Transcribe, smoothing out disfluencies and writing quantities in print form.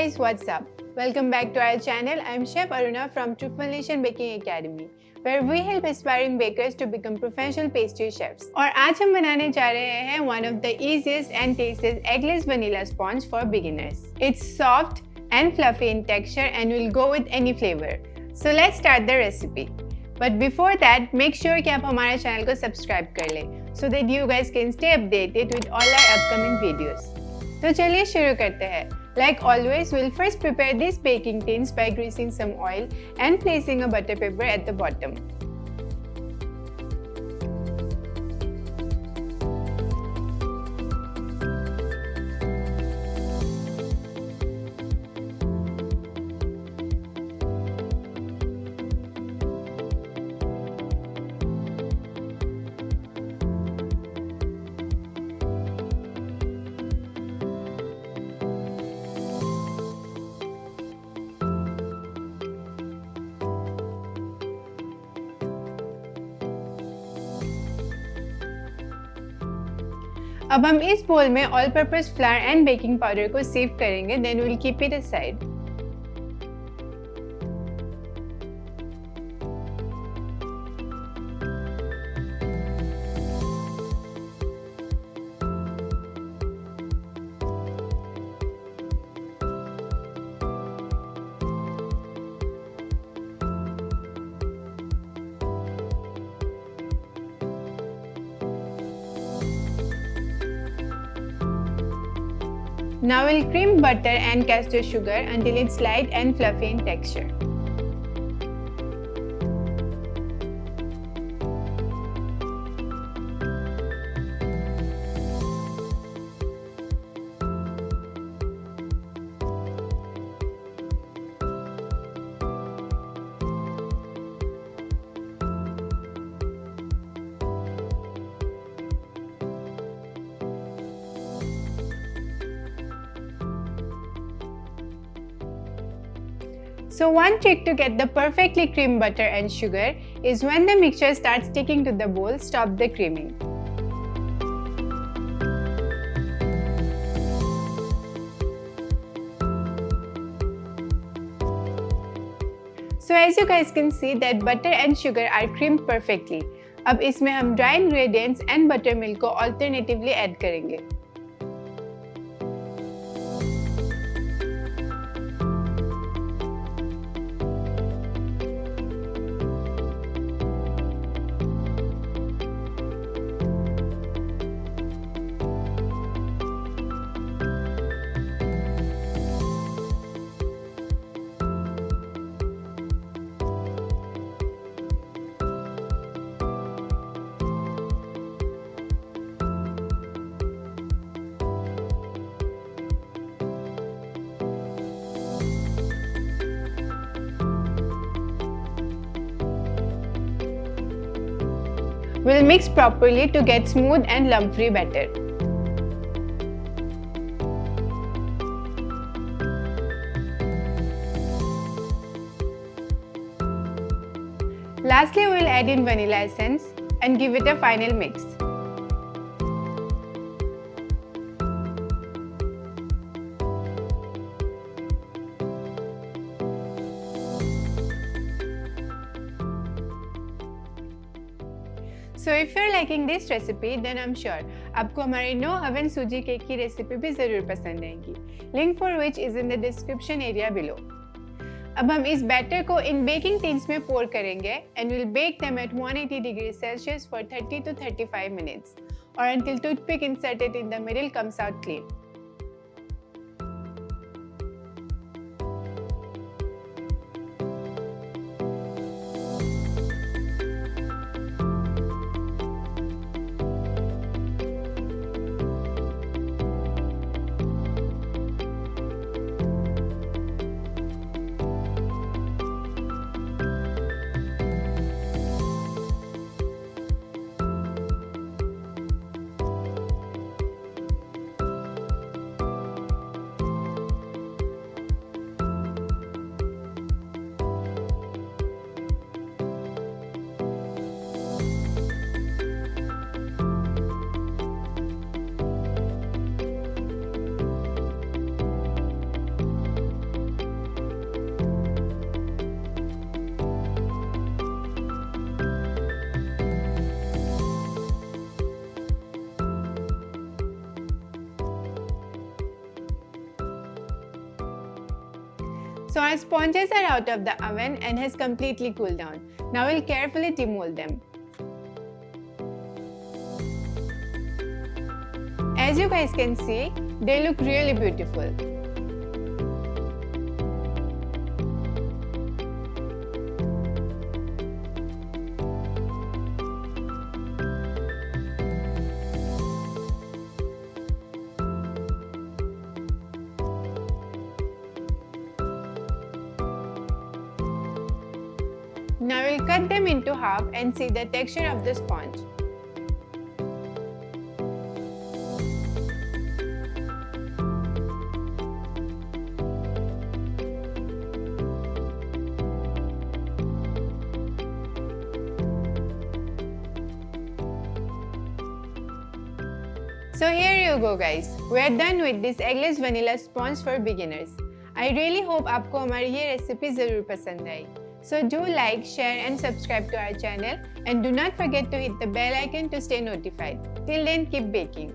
guys, what's up? Welcome back to our channel. I'm Chef Aruna from Truffle Baking Academy, where we help aspiring bakers to become professional pastry chefs. और आज हम बनाने जा रहे हैं one of the easiest and tastiest eggless vanilla sponge for beginners. It's soft and fluffy in texture and will go with any flavor. So let's start the recipe. But before that, make sure कि आप हमारे channel को subscribe कर लें, so that you guys can stay updated with all our upcoming videos. तो चलिए शुरू करते हैं. Like always, we'll first prepare these baking tins by greasing some oil and placing a butter paper at the bottom. अब हम इस बोल में all purpose flour and baking powder को सीव करेंगे, then will keep it aside. Now we'll cream butter and castor sugar until it's light and fluffy in texture. So one trick to get the perfectly creamed butter and sugar is when the mixture starts sticking to the bowl, stop the creaming. So as you guys can see that butter and sugar are creamed perfectly. अब इसमें हम dry ingredients and buttermilk को alternatively add करेंगे. We'll mix properly to get smooth and lump-free batter. Lastly, we'll add in vanilla essence and give it a final mix. So if you're liking this recipe, then I'm sure आपको हमारी no oven सूजी cake की recipe भी जरूर पसंद आएगी. Link for which is in the description area below. अब हम इस बैटर को इन बेकिंग टिन्स में पोर करेंगे and we'll bake them at 180 degrees Celsius for 30 to 35 minutes or until toothpick inserted in the middle comes out clean. So our sponges are out of the oven and has completely cooled down. Now we'll carefully demold them. As you guys can see, they look really beautiful. Now we'll cut them into half and see the texture of the sponge. So here you go guys, we are done with this eggless vanilla sponge for beginners. I really hope आपको हमारी ये recipe ज़रूर पसंद आई. So do like, share and subscribe to our channel and do not forget to hit the bell icon to stay notified. Till then, keep baking.